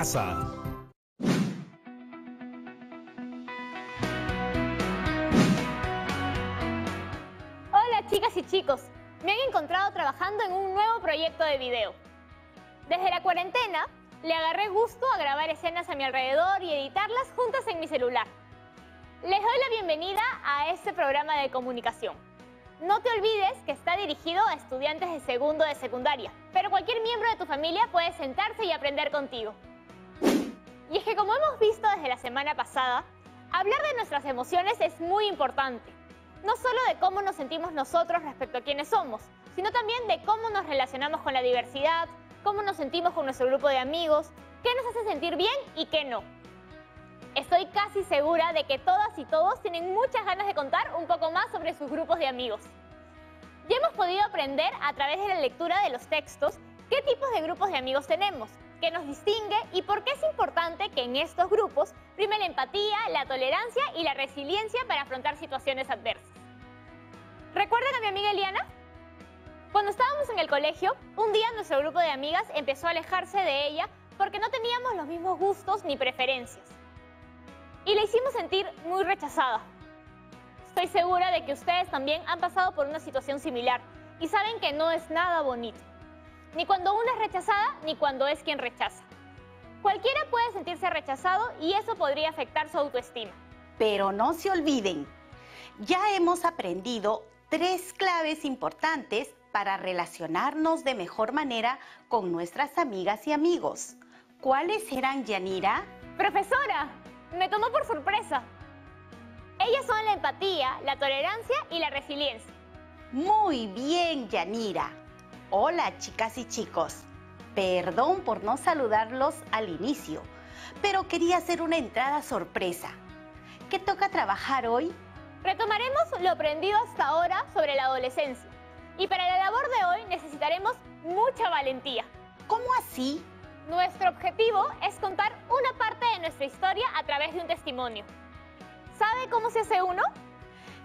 casa. Hola chicas y chicos, me han encontrado trabajando en un nuevo proyecto de video. Desde la cuarentena, le agarré gusto a grabar escenas a mi alrededor y editarlas juntas en mi celular. Les doy la bienvenida a este programa de comunicación. No te olvides que está dirigido a estudiantes de segundo de secundaria, pero cualquier miembro de tu familia puede sentarse y aprender contigo. Y es que como hemos visto desde la semana pasada, hablar de nuestras emociones es muy importante. No solo de cómo nos sentimos nosotros respecto a quiénes somos, sino también de cómo nos relacionamos con la diversidad, cómo nos sentimos con nuestro grupo de amigos, qué nos hace sentir bien y qué no. Estoy casi segura de que todas y todos tienen muchas ganas de contar un poco más sobre sus grupos de amigos. Ya hemos podido aprender a través de la lectura de los textos qué tipos de grupos de amigos tenemos, qué nos distingue y por qué es importante que en estos grupos prime la empatía, la tolerancia y la resiliencia para afrontar situaciones adversas. ¿Recuerdan a mi amiga Eliana? Cuando estábamos en el colegio, un día nuestro grupo de amigas empezó a alejarse de ella porque no teníamos los mismos gustos ni preferencias. Y la hicimos sentir muy rechazada. Estoy segura de que ustedes también han pasado por una situación similar y saben que no es nada bonito. Ni cuando uno es rechazada, ni cuando es quien rechaza. Cualquiera puede sentirse rechazado y eso podría afectar su autoestima. Pero no se olviden, ya hemos aprendido 3 claves importantes para relacionarnos de mejor manera con nuestras amigas y amigos. ¿Cuáles eran, Yanira? ¡Profesora! Me tomó por sorpresa. Ellas son la empatía, la tolerancia y la resiliencia. Muy bien, Yanira. Hola, chicas y chicos. Perdón por no saludarlos al inicio, pero quería hacer una entrada sorpresa. ¿Qué toca trabajar hoy? Retomaremos lo aprendido hasta ahora sobre la adolescencia. Y para la labor de hoy necesitaremos mucha valentía. ¿Cómo así? Nuestro objetivo es contar una parte de nuestra historia a través de un testimonio. ¿Sabe cómo se hace uno?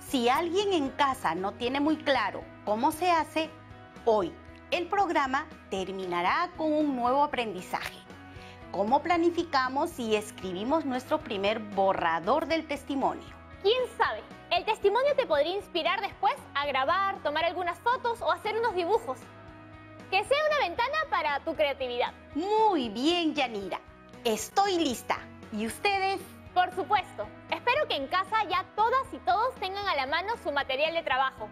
Si alguien en casa no tiene muy claro cómo se hace, hoy el programa terminará con un nuevo aprendizaje. ¿Cómo planificamos y escribimos nuestro primer borrador del testimonio? ¿Quién sabe? El testimonio te podría inspirar después a grabar, tomar algunas fotos o hacer unos dibujos. Que sea una ventana para tu creatividad. Muy bien, Yanira. Estoy lista. ¿Y ustedes? Por supuesto. Espero que en casa ya todas y todos tengan a la mano su material de trabajo.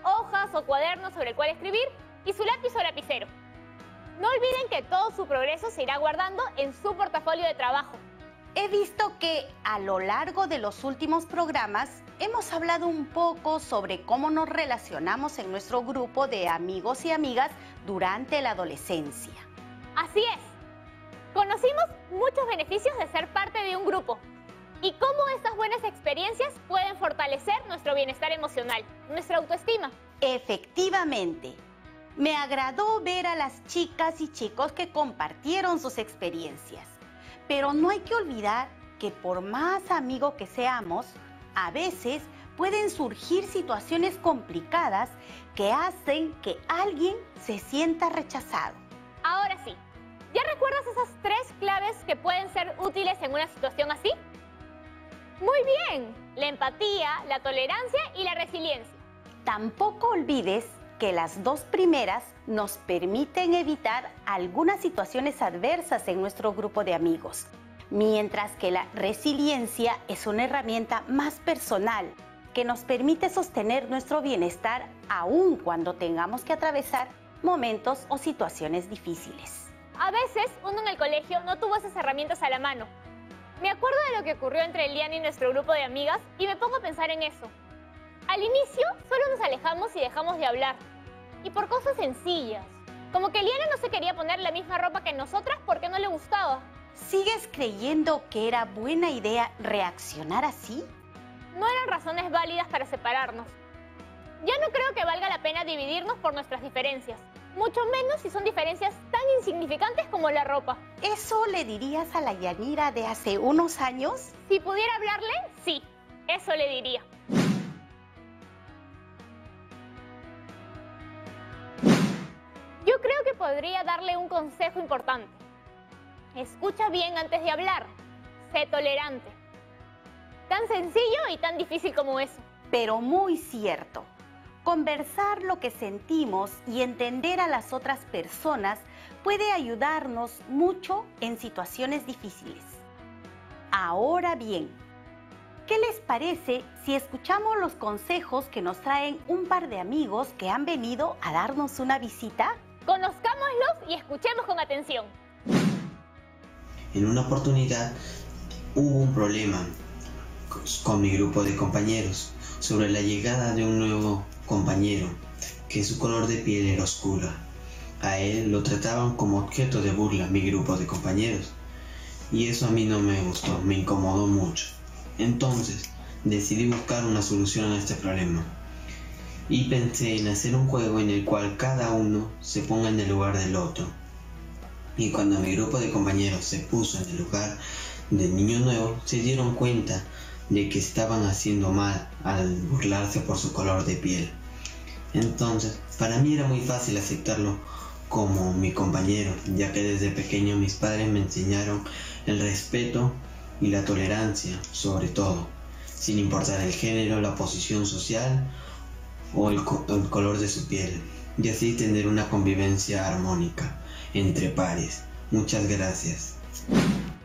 Hojas o cuadernos sobre el cual escribir y su lápiz o lapicero. No olviden que todo su progreso se irá guardando en su portafolio de trabajo. He visto que a lo largo de los últimos programas hemos hablado un poco sobre cómo nos relacionamos en nuestro grupo de amigos y amigas durante la adolescencia. Así es. Conocimos muchos beneficios de ser parte de un grupo y cómo estas buenas experiencias pueden fortalecer nuestro bienestar emocional, nuestra autoestima. Efectivamente. Me agradó ver a las chicas y chicos que compartieron sus experiencias. Pero no hay que olvidar que por más amigos que seamos, a veces pueden surgir situaciones complicadas que hacen que alguien se sienta rechazado. Ahora sí, ¿ya recuerdas esas 3 claves que pueden ser útiles en una situación así? Muy bien, la empatía, la tolerancia y la resiliencia. Tampoco olvides que las 2 primeras nos permiten evitar algunas situaciones adversas en nuestro grupo de amigos, mientras que la resiliencia es una herramienta más personal que nos permite sostener nuestro bienestar aun cuando tengamos que atravesar momentos o situaciones difíciles. A veces uno en el colegio no tuvo esas herramientas a la mano. Me acuerdo de lo que ocurrió entre Eliana y nuestro grupo de amigas y me pongo a pensar en eso. Al inicio solo nos alejamos y dejamos de hablar. Y por cosas sencillas. Como que Eliana no se quería poner la misma ropa que nosotras porque no le gustaba. ¿Sigues creyendo que era buena idea reaccionar así? No eran razones válidas para separarnos. Ya no creo que valga la pena dividirnos por nuestras diferencias. Mucho menos si son diferencias tan insignificantes como la ropa. ¿Eso le dirías a la Yanira de hace unos años? Si pudiera hablarle, sí. Eso le diría. Yo creo que podría darle un consejo importante. Escucha bien antes de hablar. Sé tolerante. Tan sencillo y tan difícil como eso. Pero muy cierto. Conversar lo que sentimos y entender a las otras personas puede ayudarnos mucho en situaciones difíciles. Ahora bien, ¿qué les parece si escuchamos los consejos que nos traen un par de amigos que han venido a darnos una visita? Conozcámoslos y escuchemos con atención. En una oportunidad hubo un problema con mi grupo de compañeros sobre la llegada de un nuevo compañero que su color de piel era oscura. A él lo trataban como objeto de burla mi grupo de compañeros y eso a mí no me gustó, me incomodó mucho. Entonces decidí buscar una solución a este problema y pensé en hacer un juego en el cual cada uno se ponga en el lugar del otro. Y cuando mi grupo de compañeros se puso en el lugar del niño nuevo, se dieron cuenta de que estaban haciendo mal al burlarse por su color de piel. Entonces, para mí era muy fácil aceptarlo como mi compañero, ya que desde pequeño mis padres me enseñaron el respeto y la tolerancia, sobre todo, sin importar el género, la posición social o el color de su piel, y así tener una convivencia armónica entre pares. Muchas gracias.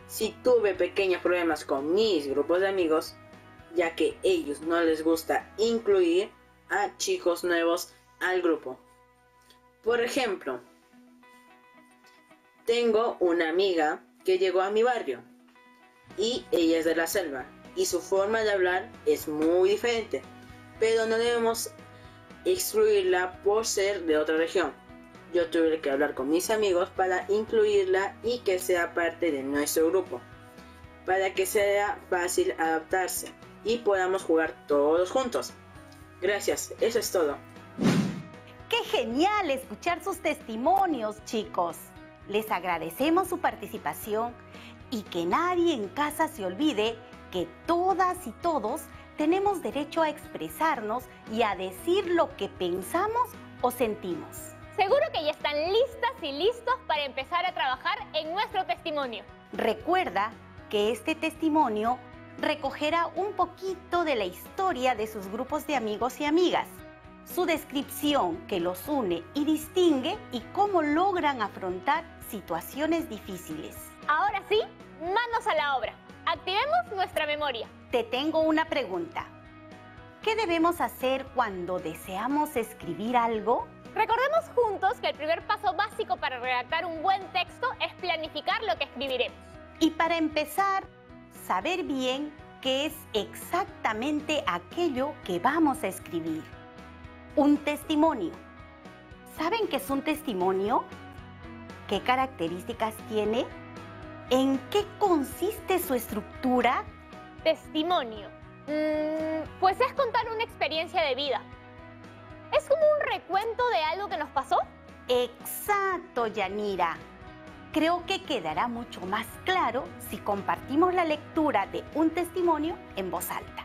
Sí tuve pequeños problemas con mis grupos de amigos, ya que ellos no les gusta incluir a chicos nuevos al grupo. Por ejemplo, tengo una amiga que llegó a mi barrio y ella es de la selva y su forma de hablar es muy diferente, pero no debemos excluirla por ser de otra región. Yo tuve que hablar con mis amigos para incluirla y que sea parte de nuestro grupo, para que sea fácil adaptarse y podamos jugar todos juntos. Gracias, eso es todo. ¡Qué genial escuchar sus testimonios, chicos! Les agradecemos su participación y que nadie en casa se olvide que todas y todos tenemos derecho a expresarnos y a decir lo que pensamos o sentimos. Seguro que ya están listas y listos para empezar a trabajar en nuestro testimonio. Recuerda que este testimonio recogerá un poquito de la historia de sus grupos de amigos y amigas, su descripción que los une y distingue y cómo logran afrontar situaciones difíciles. Ahora sí, manos a la obra. Activemos nuestra memoria. Te tengo una pregunta. ¿Qué debemos hacer cuando deseamos escribir algo? Recordemos juntos que el primer paso básico para redactar un buen texto es planificar lo que escribiremos. Y para empezar, saber bien qué es exactamente aquello que vamos a escribir. Un testimonio. ¿Saben qué es un testimonio? ¿Qué características tiene? ¿En qué consiste su estructura? Testimonio. Pues es contar una experiencia de vida. ¿Es como un recuento de algo que nos pasó? Exacto, Yanira. Creo que quedará mucho más claro si compartimos la lectura de un testimonio en voz alta.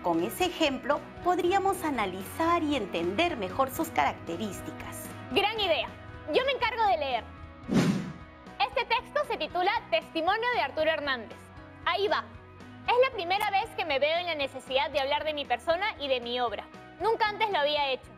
Con ese ejemplo, podríamos analizar y entender mejor sus características. Gran idea. Yo me encargo de leer. Este texto se titula Testimonio de Arturo Hernández. Ahí va. Es la primera vez que me veo en la necesidad de hablar de mi persona y de mi obra. Nunca antes lo había hecho.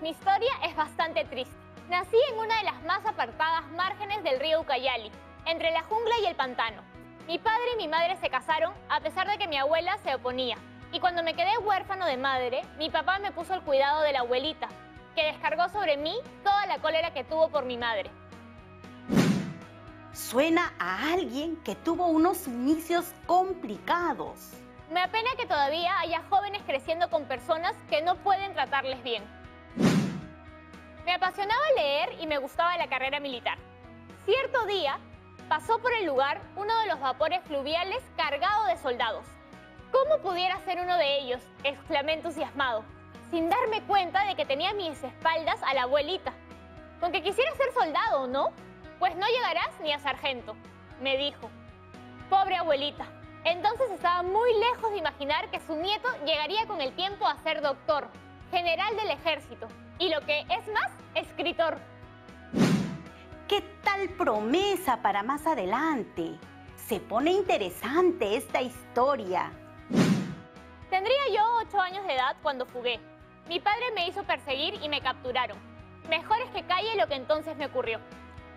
Mi historia es bastante triste. Nací en una de las más apartadas márgenes del río Ucayali, entre la jungla y el pantano. Mi padre y mi madre se casaron a pesar de que mi abuela se oponía. Y cuando me quedé huérfano de madre, mi papá me puso al cuidado de la abuelita, que descargó sobre mí toda la cólera que tuvo por mi madre. Suena a alguien que tuvo unos inicios complicados. Me apena que todavía haya jóvenes creciendo con personas que no pueden tratarles bien. Me apasionaba leer y me gustaba la carrera militar. Cierto día, pasó por el lugar uno de los vapores fluviales cargado de soldados. ¿Cómo pudiera ser uno de ellos?, exclamé entusiasmado, sin darme cuenta de que tenía a mis espaldas a la abuelita. Con que quisiera ser soldado, ¿no? Pues no llegarás ni a sargento, me dijo. Pobre abuelita. Entonces estaba muy lejos de imaginar que su nieto llegaría con el tiempo a ser doctor, general del ejército y lo que es más, escritor. ¿Qué tal promesa para más adelante? Se pone interesante esta historia. Tendría yo 8 años de edad cuando fugué. Mi padre me hizo perseguir y me capturaron. Mejor es que calle lo que entonces me ocurrió.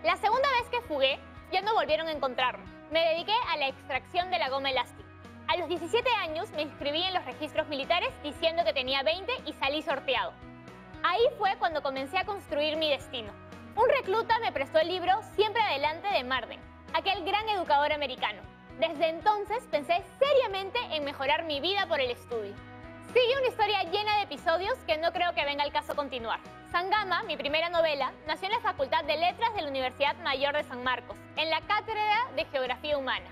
La segunda vez que fugué, ya no volvieron a encontrarme. Me dediqué a la extracción de la goma elástica. A los 17 años me inscribí en los registros militares diciendo que tenía 20 y salí sorteado. Ahí fue cuando comencé a construir mi destino. Un recluta me prestó el libro Siempre Adelante de Marden, aquel gran educador americano. Desde entonces pensé seriamente en mejorar mi vida por el estudio. Sigue una historia llena de episodios que no creo que venga al caso continuar. Sangama, mi primera novela, nació en la Facultad de Letras de la Universidad Mayor de San Marcos, en la Cátedra de Geografía Humana.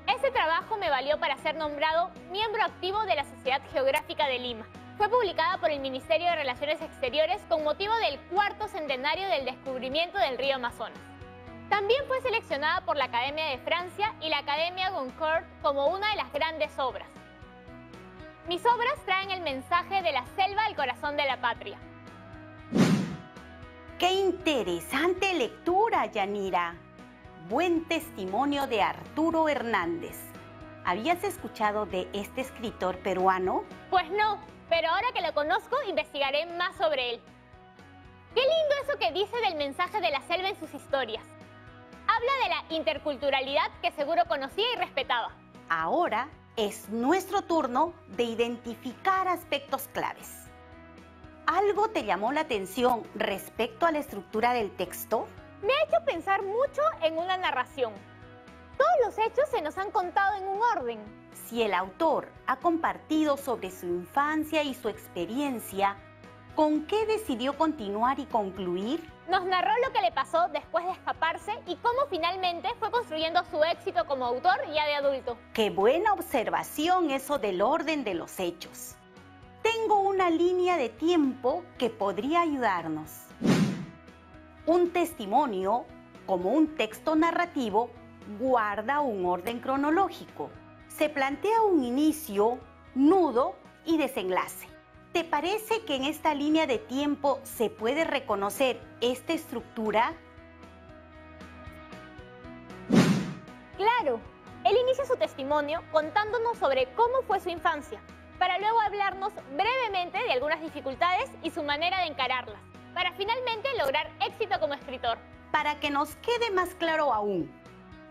Ese trabajo me valió para ser nombrado miembro activo de la Sociedad Geográfica de Lima. Fue publicada por el Ministerio de Relaciones Exteriores con motivo del 4º centenario del descubrimiento del río Amazonas. También fue seleccionada por la Academia de Francia y la Academia Goncourt como una de las grandes obras. Mis obras traen el mensaje de la selva al corazón de la patria. ¡Qué interesante lectura, Yanira! Buen testimonio de Arturo Hernández. ¿Habías escuchado de este escritor peruano? Pues no, pero ahora que lo conozco, investigaré más sobre él. Qué lindo eso que dice del mensaje de la selva en sus historias. Habla de la interculturalidad que seguro conocía y respetaba. Ahora es nuestro turno de identificar aspectos claves. ¿Algo te llamó la atención respecto a la estructura del texto? Me ha hecho pensar mucho en una narración. Todos los hechos se nos han contado en un orden. Si el autor ha compartido sobre su infancia y su experiencia, ¿con qué decidió continuar y concluir? Nos narró lo que le pasó después de escaparse y cómo finalmente fue construyendo su éxito como autor ya de adulto. ¡Qué buena observación eso del orden de los hechos! Tengo una línea de tiempo que podría ayudarnos. Un testimonio, como un texto narrativo, guarda un orden cronológico. Se plantea un inicio, nudo y desenlace. ¿Te parece que en esta línea de tiempo se puede reconocer esta estructura? Claro, él inicia su testimonio contándonos sobre cómo fue su infancia, para luego hablarnos brevemente de algunas dificultades y su manera de encararlas, para finalmente lograr éxito como escritor. Para que nos quede más claro aún,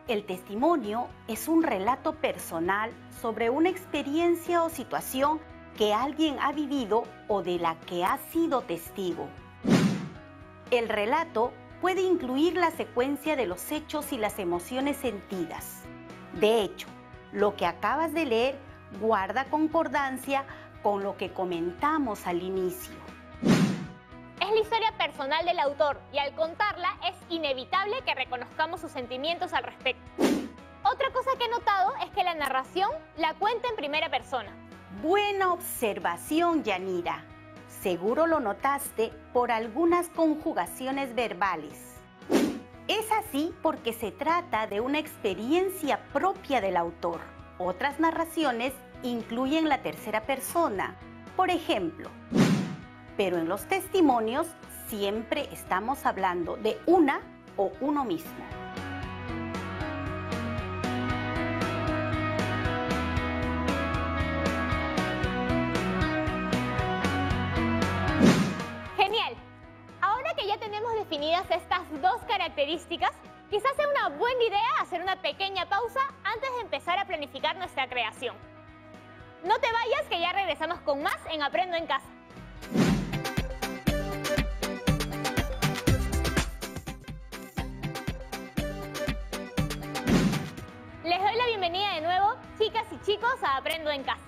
el testimonio es un relato personal sobre una experiencia o situación que alguien ha vivido o de la que ha sido testigo. El relato puede incluir la secuencia de los hechos y las emociones sentidas. De hecho, lo que acabas de leer guarda concordancia con lo que comentamos al inicio. Es la historia personal del autor y al contarla es inevitable que reconozcamos sus sentimientos al respecto. Otra cosa que he notado es que la narración la cuenta en primera persona. Buena observación, Yanira. Seguro lo notaste por algunas conjugaciones verbales. Es así porque se trata de una experiencia propia del autor. Otras narraciones incluyen la tercera persona, por ejemplo. Pero en los testimonios siempre estamos hablando de una o uno mismo. Genial. Ahora que ya tenemos definidas estas dos características, quizás sea una buena idea hacer una pequeña pausa antes de empezar a planificar nuestra creación. No te vayas, que ya regresamos con más en Aprendo en Casa. Les doy la bienvenida de nuevo, chicas y chicos, a Aprendo en Casa.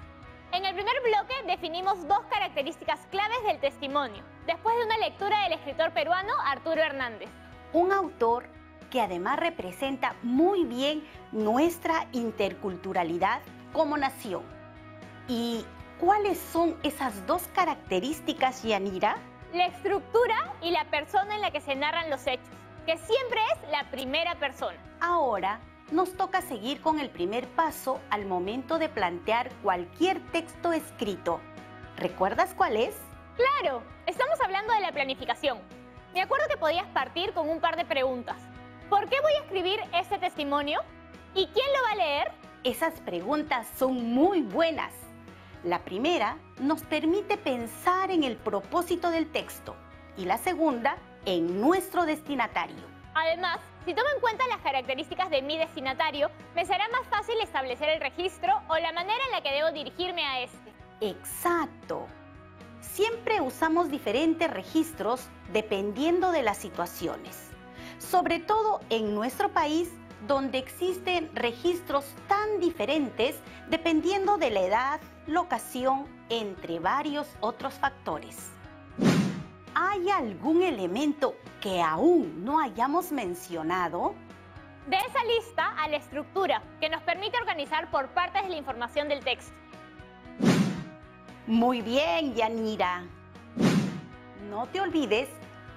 En el primer bloque definimos dos características claves del testimonio, después de una lectura del escritor peruano Arturo Hernández. Un autor que además representa muy bien nuestra interculturalidad como nación. ¿Y cuáles son esas dos características, Yanira? La estructura y la persona en la que se narran los hechos, que siempre es la primera persona. Ahora nos toca seguir con el primer paso al momento de plantear cualquier texto escrito. ¿Recuerdas cuál es? ¡Claro! Estamos hablando de la planificación. me acuerdo que podías partir con un par de preguntas. ¿Por qué voy a escribir este testimonio? ¿Y quién lo va a leer? Esas preguntas son muy buenas. La primera nos permite pensar en el propósito del texto y la segunda en nuestro destinatario. Además, si tomo en cuenta las características de mi destinatario, me será más fácil establecer el registro o la manera en la que debo dirigirme a este. Exacto. Siempre usamos diferentes registros dependiendo de las situaciones. Sobre todo en nuestro país, donde existen registros tan diferentes dependiendo de la edad, locación, entre varios otros factores. ¿Hay algún elemento que aún no hayamos mencionado? De esa lista a la estructura, que nos permite organizar por partes de la información del texto. Muy bien, Yanira. No te olvides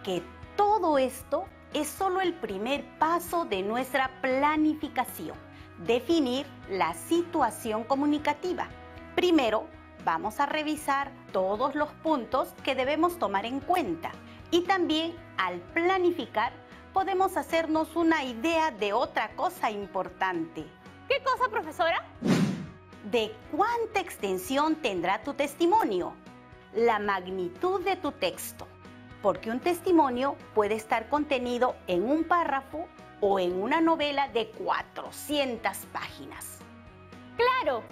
que todo esto es solo el primer paso de nuestra planificación. Definir la situación comunicativa. Primero, vamos a revisar todos los puntos que debemos tomar en cuenta. Y también, al planificar, podemos hacernos una idea de otra cosa importante. ¿Qué cosa, profesora? ¿De cuánta extensión tendrá tu testimonio? La magnitud de tu texto. Porque un testimonio puede estar contenido en un párrafo o en una novela de 400 páginas. ¡Claro!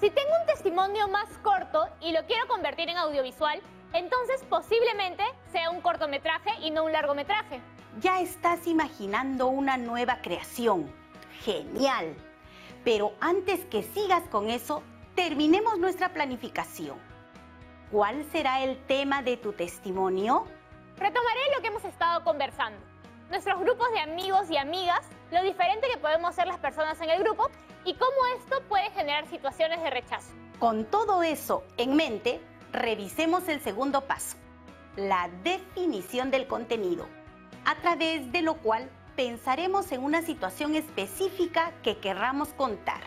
Si tengo un testimonio más corto y lo quiero convertir en audiovisual, entonces posiblemente sea un cortometraje y no un largometraje. Ya estás imaginando una nueva creación. ¡Genial! Pero antes que sigas con eso, terminemos nuestra planificación. ¿Cuál será el tema de tu testimonio? Retomaré lo que hemos estado conversando. Nuestros grupos de amigos y amigas, lo diferente que podemos ser las personas en el grupo y cómo esto puede generar situaciones de rechazo. Con todo eso en mente, revisemos el segundo paso, la definición del contenido, a través de lo cual pensaremos en una situación específica que querramos contar.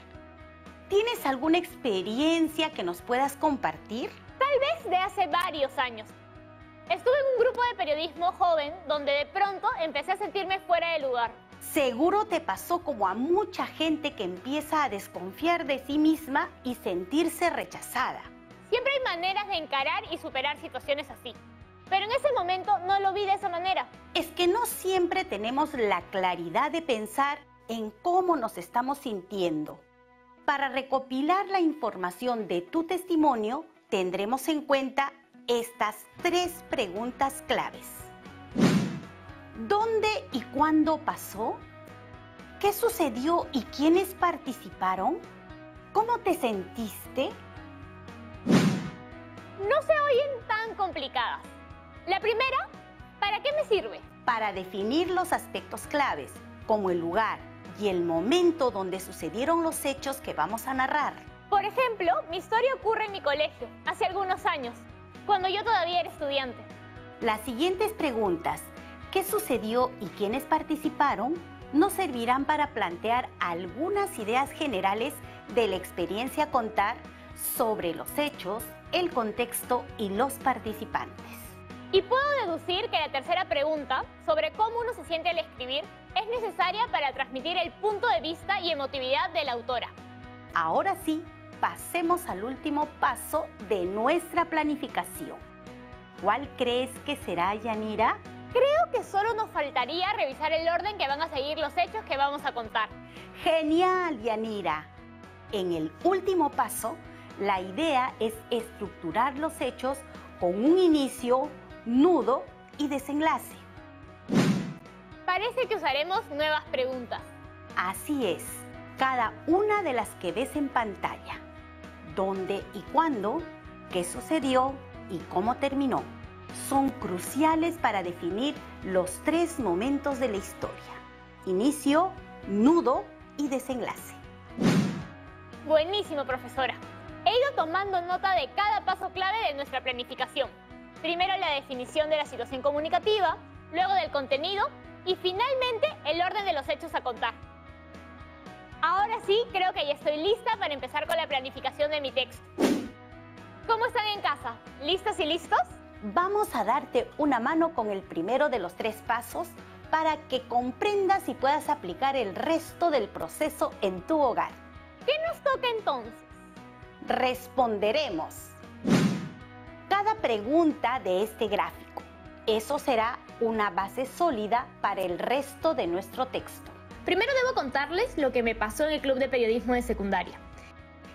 ¿Tienes alguna experiencia que nos puedas compartir? Tal vez de hace varios años. Estuve en un grupo de periodismo joven donde de pronto empecé a sentirme fuera de lugar. Seguro te pasó como a mucha gente que empieza a desconfiar de sí misma y sentirse rechazada. Siempre hay maneras de encarar y superar situaciones así. Pero en ese momento no lo vi de esa manera. Es que no siempre tenemos la claridad de pensar en cómo nos estamos sintiendo. Para recopilar la información de tu testimonio, tendremos en cuenta estas 3 preguntas claves. ¿Dónde y cuándo pasó? ¿Qué sucedió y quiénes participaron? ¿Cómo te sentiste? No se oyen tan complicadas. La primera, ¿para qué me sirve? Para definir los aspectos claves, como el lugar y el momento donde sucedieron los hechos que vamos a narrar. Por ejemplo, mi historia ocurre en mi colegio, hace algunos años, cuando yo todavía era estudiante. Las siguientes preguntas, ¿qué sucedió y quiénes participaron?, nos servirán para plantear algunas ideas generales de la experiencia a contar sobre los hechos, el contexto y los participantes. Y puedo deducir que la tercera pregunta, sobre cómo uno se siente al escribir, es necesaria para transmitir el punto de vista y emotividad de la autora. Ahora sí, pasemos al último paso de nuestra planificación. ¿Cuál crees que será, Yanira? Creo que solo nos faltaría revisar el orden que van a seguir los hechos que vamos a contar. ¡Genial, Yanira! En el último paso, la idea es estructurar los hechos con un inicio, nudo y desenlace. Parece que usaremos nuevas preguntas. Así es, cada una de las que ves en pantalla. ¿Dónde y cuándo? ¿Qué sucedió y cómo terminó? Son cruciales para definir los 3 momentos de la historia: inicio, nudo y desenlace. Buenísimo, profesora. He ido tomando nota de cada paso clave de nuestra planificación. Primero la definición de la situación comunicativa, luego del contenido y finalmente el orden de los hechos a contar. Ahora sí, creo que ya estoy lista para empezar con la planificación de mi texto. ¿Cómo están en casa? ¿Listas y listos? Vamos a darte una mano con el primero de los 3 pasos para que comprendas y puedas aplicar el resto del proceso en tu hogar. ¿Qué nos toca entonces? Responderemos cada pregunta de este gráfico. Eso será una base sólida para el resto de nuestro texto. Primero debo contarles lo que me pasó en el club de periodismo de secundaria.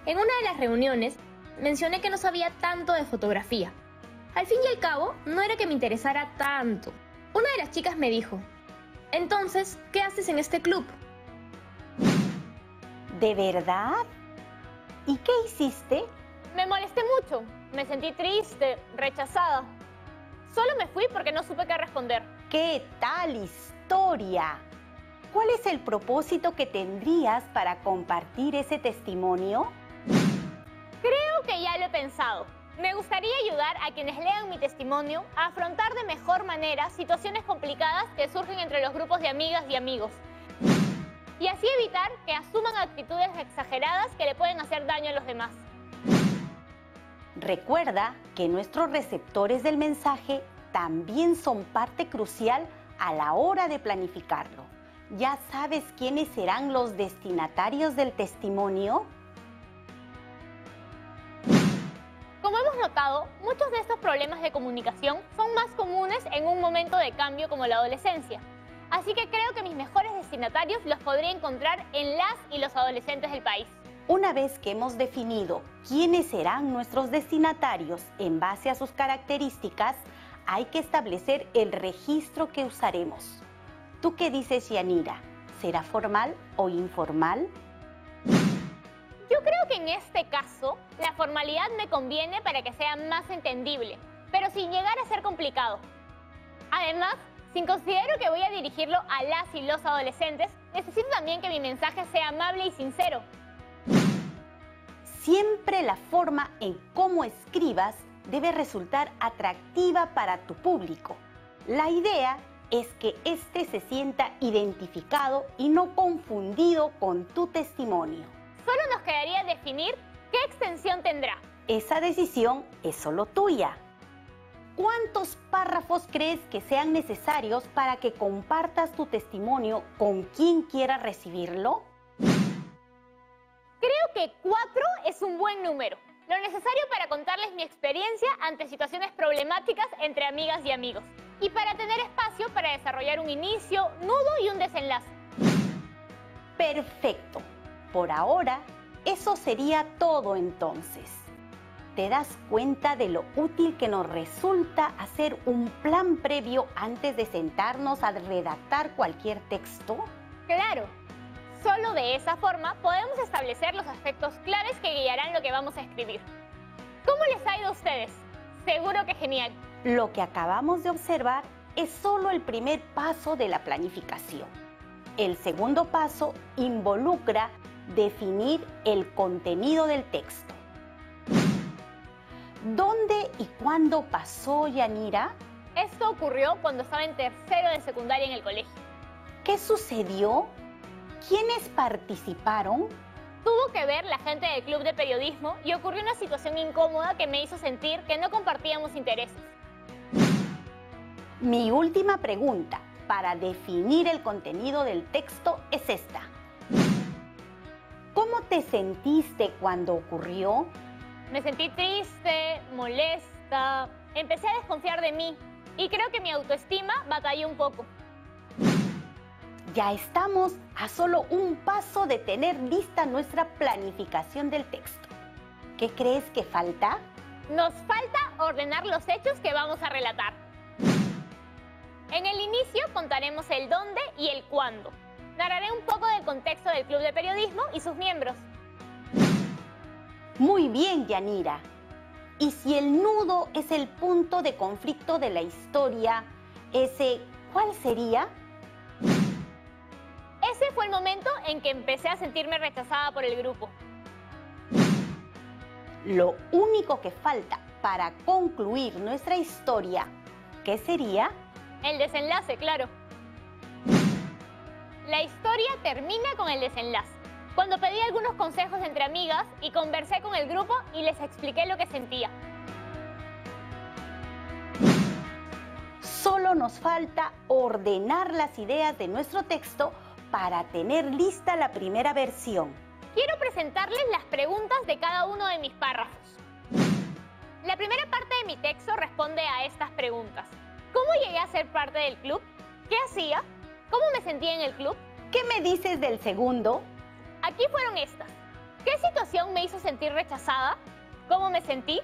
En una de las reuniones mencioné que no sabía tanto de fotografía. Al fin y al cabo, no era que me interesara tanto. Una de las chicas me dijo: entonces, ¿qué haces en este club? ¿De verdad? ¿Y qué hiciste? Me molesté mucho, me sentí triste, rechazada. Solo me fui porque no supe qué responder. ¿Qué tal historia? ¿Cuál es el propósito que tendrías para compartir ese testimonio? Creo que ya lo he pensado. Me gustaría ayudar a quienes lean mi testimonio a afrontar de mejor manera situaciones complicadas que surgen entre los grupos de amigas y amigos. Y así evitar que asuman actitudes exageradas que le pueden hacer daño a los demás. Recuerda que nuestros receptores del mensaje también son parte crucial a la hora de planificarlo. ¿Ya sabes quiénes serán los destinatarios del testimonio? Como hemos notado, muchos de estos problemas de comunicación son más comunes en un momento de cambio como la adolescencia. Así que creo que mis mejores destinatarios los podría encontrar en las y los adolescentes del país. Una vez que hemos definido quiénes serán nuestros destinatarios en base a sus características, hay que establecer el registro que usaremos. ¿Tú qué dices, Yanira? ¿Será formal o informal? Yo creo que en este caso, la formalidad me conviene para que sea más entendible, pero sin llegar a ser complicado. Además, si considero que voy a dirigirlo a las y los adolescentes, necesito también que mi mensaje sea amable y sincero. Siempre la forma en cómo escribas debe resultar atractiva para tu público. La idea es que éste se sienta identificado y no confundido con tu testimonio. Solo nos quedaría definir qué extensión tendrá. Esa decisión es solo tuya. ¿Cuántos párrafos crees que sean necesarios para que compartas tu testimonio con quien quiera recibirlo? Creo que 4 es un buen número. Lo necesario para contarles mi experiencia ante situaciones problemáticas entre amigas y amigos. Y para tener espacio para desarrollar un inicio, nudo y un desenlace. Perfecto. Por ahora, eso sería todo entonces. ¿Te das cuenta de lo útil que nos resulta hacer un plan previo antes de sentarnos a redactar cualquier texto? Claro. Solo de esa forma podemos establecer los aspectos claves que guiarán lo que vamos a escribir. ¿Cómo les ha ido a ustedes? Seguro que genial. Lo que acabamos de observar es solo el primer paso de la planificación. El segundo paso involucra definir el contenido del texto. ¿Dónde y cuándo pasó, Yanira? Esto ocurrió cuando estaba en tercero de secundaria en el colegio. ¿Qué sucedió? ¿Quiénes participaron? Tuvo que ver la gente del club de periodismo y ocurrió una situación incómoda que me hizo sentir que no compartíamos intereses. Mi última pregunta para definir el contenido del texto es esta. ¿Cómo te sentiste cuando ocurrió? Me sentí triste, molesta, empecé a desconfiar de mí y creo que mi autoestima batalló un poco. Ya estamos a solo un paso de tener lista nuestra planificación del texto. ¿Qué crees que falta? Nos falta ordenar los hechos que vamos a relatar. En el inicio contaremos el dónde y el cuándo. Narraré un poco del contexto del club de periodismo y sus miembros. Muy bien, Yanira. Y si el nudo es el punto de conflicto de la historia, ¿cuál sería? Ese fue el momento en que empecé a sentirme rechazada por el grupo. Lo único que falta para concluir nuestra historia, ¿qué sería? El desenlace, claro. La historia termina con el desenlace. Cuando pedí algunos consejos entre amigas y conversé con el grupo y les expliqué lo que sentía. solo nos falta ordenar las ideas de nuestro texto para tener lista la primera versión. Quiero presentarles las preguntas de cada uno de mis párrafos. La primera parte de mi texto responde a estas preguntas. ¿Cómo llegué a ser parte del club? ¿Qué hacía? ¿Cómo me sentía en el club? ¿Qué me dices del segundo? Aquí fueron estas. ¿Qué situación me hizo sentir rechazada? ¿Cómo me sentí?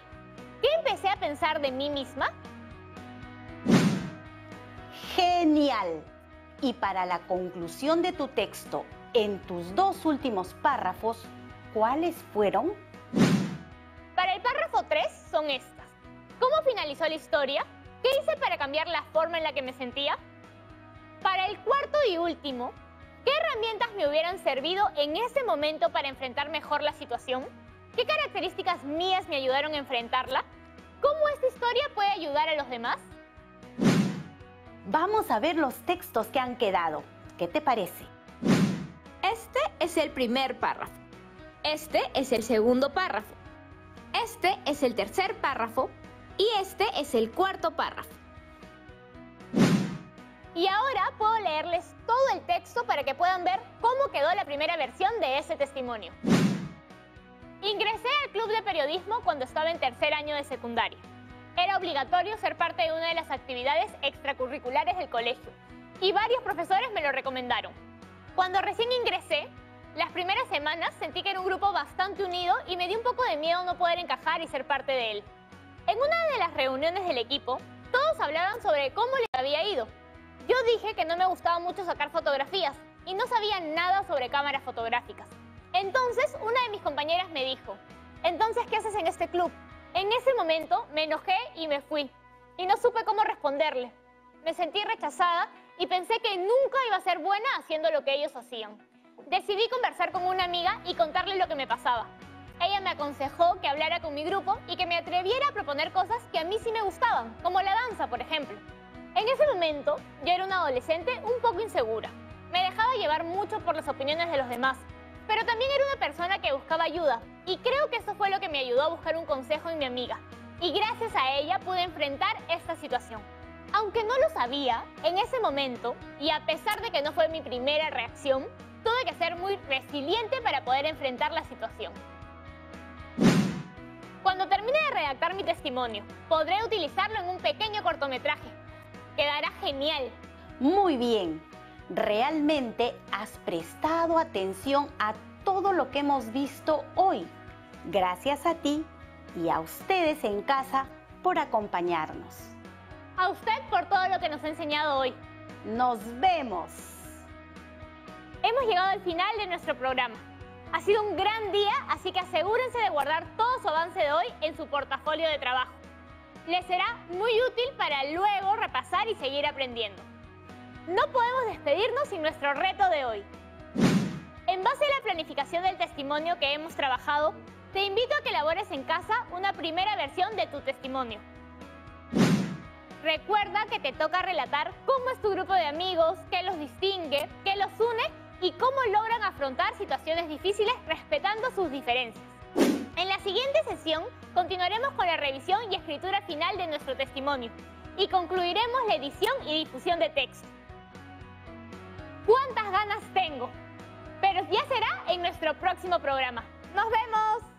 ¿Qué empecé a pensar de mí misma? ¡Genial! Y para la conclusión de tu texto, en tus dos últimos párrafos, ¿cuáles fueron? Para el párrafo 3 son estas. ¿Cómo finalizó la historia? ¿Qué hice para cambiar la forma en la que me sentía? Para el cuarto y último, ¿qué herramientas me hubieran servido en ese momento para enfrentar mejor la situación? ¿Qué características mías me ayudaron a enfrentarla? ¿Cómo esta historia puede ayudar a los demás? Vamos a ver los textos que han quedado. ¿Qué te parece? Este es el primer párrafo. Este es el segundo párrafo. Este es el tercer párrafo. Y este es el cuarto párrafo. Y ahora puedo leerles todo el texto para que puedan ver cómo quedó la primera versión de ese testimonio. Ingresé al club de periodismo cuando estaba en tercer año de secundaria. Era obligatorio ser parte de una de las actividades extracurriculares del colegio y varios profesores me lo recomendaron. Cuando recién ingresé, las primeras semanas sentí que era un grupo bastante unido y me dio un poco de miedo no poder encajar y ser parte de él. En una de las reuniones del equipo, todos hablaban sobre cómo les había ido. Yo dije que no me gustaba mucho sacar fotografías y no sabía nada sobre cámaras fotográficas. Entonces, una de mis compañeras me dijo, «¿Entonces qué haces en este club?». En ese momento me enojé y me fui. Y no supe cómo responderle. Me sentí rechazada y pensé que nunca iba a ser buena haciendo lo que ellos hacían. Decidí conversar con una amiga y contarle lo que me pasaba. Ella me aconsejó que hablara con mi grupo y que me atreviera a proponer cosas que a mí sí me gustaban, como la danza, por ejemplo. En ese momento, yo era una adolescente un poco insegura. Me dejaba llevar mucho por las opiniones de los demás, pero también era una persona que buscaba ayuda, y creo que eso fue lo que me ayudó a buscar un consejo en mi amiga. Y gracias a ella pude enfrentar esta situación. Aunque no lo sabía, en ese momento, y a pesar de que no fue mi primera reacción, tuve que ser muy resiliente para poder enfrentar la situación. Cuando termine de redactar mi testimonio, podré utilizarlo en un pequeño cortometraje. Quedará genial. Muy bien. Realmente has prestado atención a todo lo que hemos visto hoy. Gracias a ti y a ustedes en casa por acompañarnos. A usted por todo lo que nos ha enseñado hoy. ¡Nos vemos! Hemos llegado al final de nuestro programa. Ha sido un gran día, así que asegúrense de guardar todo su avance de hoy en su portafolio de trabajo. Les será muy útil para luego repasar y seguir aprendiendo. No podemos despedirnos sin nuestro reto de hoy. En base a la planificación del testimonio que hemos trabajado, te invito a que elabores en casa una primera versión de tu testimonio. Recuerda que te toca relatar cómo es tu grupo de amigos, qué los distingue, qué los une y cómo logran afrontar situaciones difíciles respetando sus diferencias. En la siguiente sesión continuaremos con la revisión y escritura final de nuestro testimonio y concluiremos la edición y difusión de texto. ¡Cuántas ganas tengo! Pero ya será en nuestro próximo programa. ¡Nos vemos!